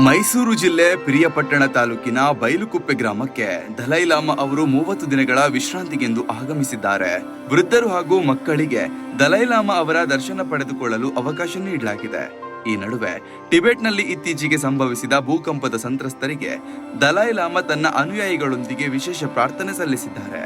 ಮೈಸೂರು ಜಿಲ್ಲೆ ಪಿರಿಯಾಪಟ್ಟಣ ತಾಲೂಕಿನ ಬೈಲುಕುಪ್ಪೆ ಗ್ರಾಮಕ್ಕೆ ದಲೈ ಲಾಮಾ ಅವರು 30 ದಿನಗಳ ವಿಶ್ರಾಂತಿಗೆಂದು ಆಗಮಿಸಿದ್ದಾರೆ. ವೃದ್ಧರು ಹಾಗೂ ಮಕ್ಕಳಿಗೆ ದಲೈ ಲಾಮಾ ಅವರ ದರ್ಶನ ಪಡೆದುಕೊಳ್ಳಲು ಅವಕಾಶ ನೀಡಲಾಗಿದೆ. ಈ ನಡುವೆ ಟಿಬೆಟ್ನಲ್ಲಿ ಇತ್ತೀಚೆಗೆ ಸಂಭವಿಸಿದ ಭೂಕಂಪದ ಸಂತ್ರಸ್ತರಿಗೆ ದಲೈ ಲಾಮಾ ತನ್ನ ಅನುಯಾಯಿಗಳೊಂದಿಗೆ ವಿಶೇಷ ಪ್ರಾರ್ಥನೆ ಸಲ್ಲಿಸಿದ್ದಾರೆ.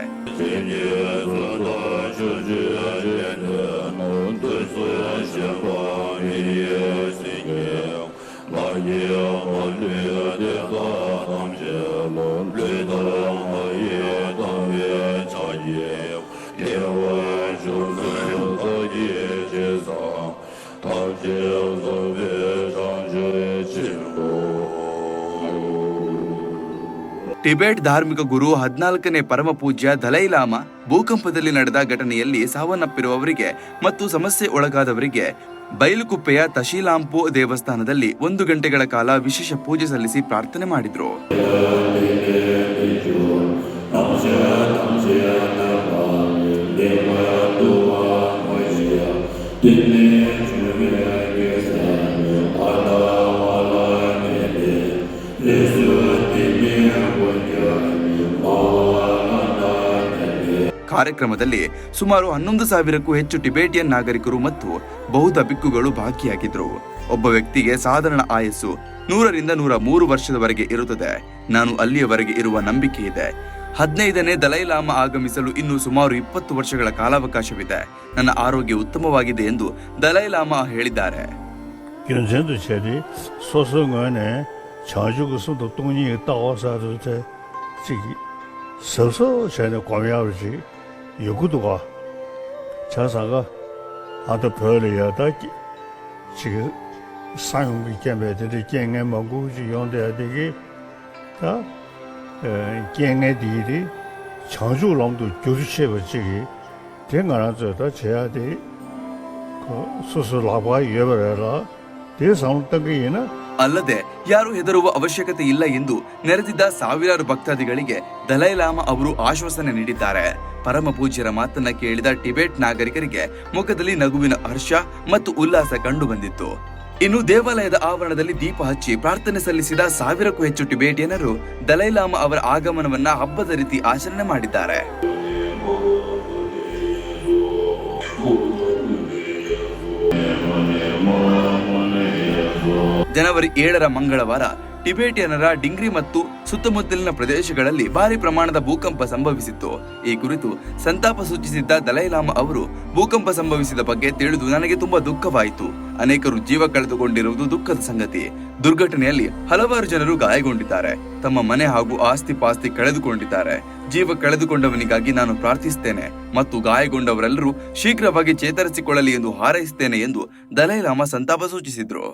ಟಿಬೆಟ್ ಧಾರ್ಮಿಕ ಗುರು 14ನೇ ಪರಮ ಪೂಜ್ಯ ದಲೈ ಲಾಮಾ ಭೂಕಂಪದಲ್ಲಿ ನಡೆದ ಘಟನೆಯಲ್ಲಿ ಸಾವನ್ನಪ್ಪಿರುವವರಿಗೆ ಮತ್ತು ಸಮಸ್ಯೆ ಒಳಗಾದವರಿಗೆ ಬೈಲುಕುಪ್ಪೆಯ ತಶಿಲಾಂಪು ದೇವಸ್ಥಾನದಲ್ಲಿ 1 ಗಂಟೆಗಳ ಕಾಲ ವಿಶೇಷ ಪೂಜೆ ಸಲ್ಲಿಸಿ ಪ್ರಾರ್ಥನೆ ಮಾಡಿದ್ರು. ಕಾರ್ಯಕ್ರಮದಲ್ಲಿ ಸುಮಾರು 11,000ಕ್ಕೂ ಹೆಚ್ಚು ಟಿಬೆಟಿಯನ್ ನಾಗರಿಕರು ಮತ್ತು ಬೌದ್ಧ ಭಿಕ್ಕುಗಳು ಭಾಗಿಯಾಗಿದ್ದರು. ಒಬ್ಬ ವ್ಯಕ್ತಿಗೆ ಸಾಧಾರಣ ಆಯಸ್ಸು 100ರಿಂದ 103 ವರ್ಷದವರೆಗೆ ಇರುತ್ತದೆ. ನಾನು ಅಲ್ಲಿಯವರೆಗೆ ಇರುವ ನಂಬಿಕೆ ಇದೆ. 15ನೇ ದಲೈ ಲಾಮಾ ಆಗಮಿಸಲು ಇನ್ನೂ ಸುಮಾರು 20 ವರ್ಷಗಳ ಕಾಲಾವಕಾಶವಿದೆ. ನನ್ನ ಆರೋಗ್ಯ ಉತ್ತಮವಾಗಿದೆ ಎಂದು ದಲೈ ಲಾಮಾ ಹೇಳಿದ್ದಾರೆ. ಅಲ್ಲದೆ ಯಾರು ಹೆದರುವ ಅವಶ್ಯಕತೆ ಇಲ್ಲ ಎಂದು ನೆರೆದಿದ್ದ ಸಾವಿರಾರು ಭಕ್ತಾದಿಗಳಿಗೆ ದಲೈ ಲಾಮಾ ಅವರು ಆಶ್ವಾಸನೆ ನೀಡಿದ್ದಾರೆ. ಪರಮ ಪೂಜ್ಯರ ಮಾತನ್ನ ಕೇಳಿದ ಟಿಬೆಟ್ ನಾಗರಿಕರಿಗೆ ಮುಖದಲ್ಲಿ ನಗುವಿನ ಹರ್ಷ ಮತ್ತು ಉಲ್ಲಾಸ ಕಂಡು ಬಂದಿತ್ತು. ಇನ್ನು ದೇವಾಲಯದ ಆವರಣದಲ್ಲಿ ದೀಪ ಹಚ್ಚಿ ಪ್ರಾರ್ಥನೆ ಸಲ್ಲಿಸಿದ 1000ಕ್ಕೂ ಹೆಚ್ಚು ಟಿಬೆಟಿಯನರು ದಲೈ ಲಾಮಾ ಅವರ ಆಗಮನವನ್ನ ಹಬ್ಬದ ರೀತಿ ಆಚರಣೆ ಮಾಡಿದ್ದಾರೆ. ಜನವರಿ 7ರ ಮಂಗಳವಾರ ಟಿಬೆಟಿಯನರ ಡಿಂಗ್ರಿ ಮತ್ತು ಸುತ್ತಮುತ್ತಲಿನ ಪ್ರದೇಶಗಳಲ್ಲಿ ಭಾರಿ ಪ್ರಮಾಣದ ಭೂಕಂಪ ಸಂಭವಿಸಿತ್ತು. ಈ ಕುರಿತು ಸಂತಾಪ ಸೂಚಿಸಿದ್ದ ದಲೈ ಲಾಮಾ ಅವರು, ಭೂಕಂಪ ಸಂಭವಿಸಿದ ಬಗ್ಗೆ ತಿಳಿದು ನನಗೆ ತುಂಬಾ ದುಃಖವಾಯಿತು. ಅನೇಕರು ಜೀವ ಕಳೆದುಕೊಂಡಿರುವುದು ದುಃಖದ ಸಂಗತಿ. ದುರ್ಘಟನೆಯಲ್ಲಿ ಹಲವಾರು ಜನರು ಗಾಯಗೊಂಡಿದ್ದಾರೆ. ತಮ್ಮ ಮನೆ ಹಾಗೂ ಆಸ್ತಿ ಪಾಸ್ತಿ ಕಳೆದುಕೊಂಡಿದ್ದಾರೆ. ಜೀವ ಕಳೆದುಕೊಂಡವನಿಗಾಗಿ ನಾನು ಪ್ರಾರ್ಥಿಸುತ್ತೇನೆ ಮತ್ತು ಗಾಯಗೊಂಡವರೆಲ್ಲರೂ ಶೀಘ್ರವಾಗಿ ಚೇತರಿಸಿಕೊಳ್ಳಲಿ ಎಂದು ಹಾರೈಸುತ್ತೇನೆ ಎಂದು ದಲೈ ಲಾಮಾ ಸಂತಾಪ ಸೂಚಿಸಿದ್ರು.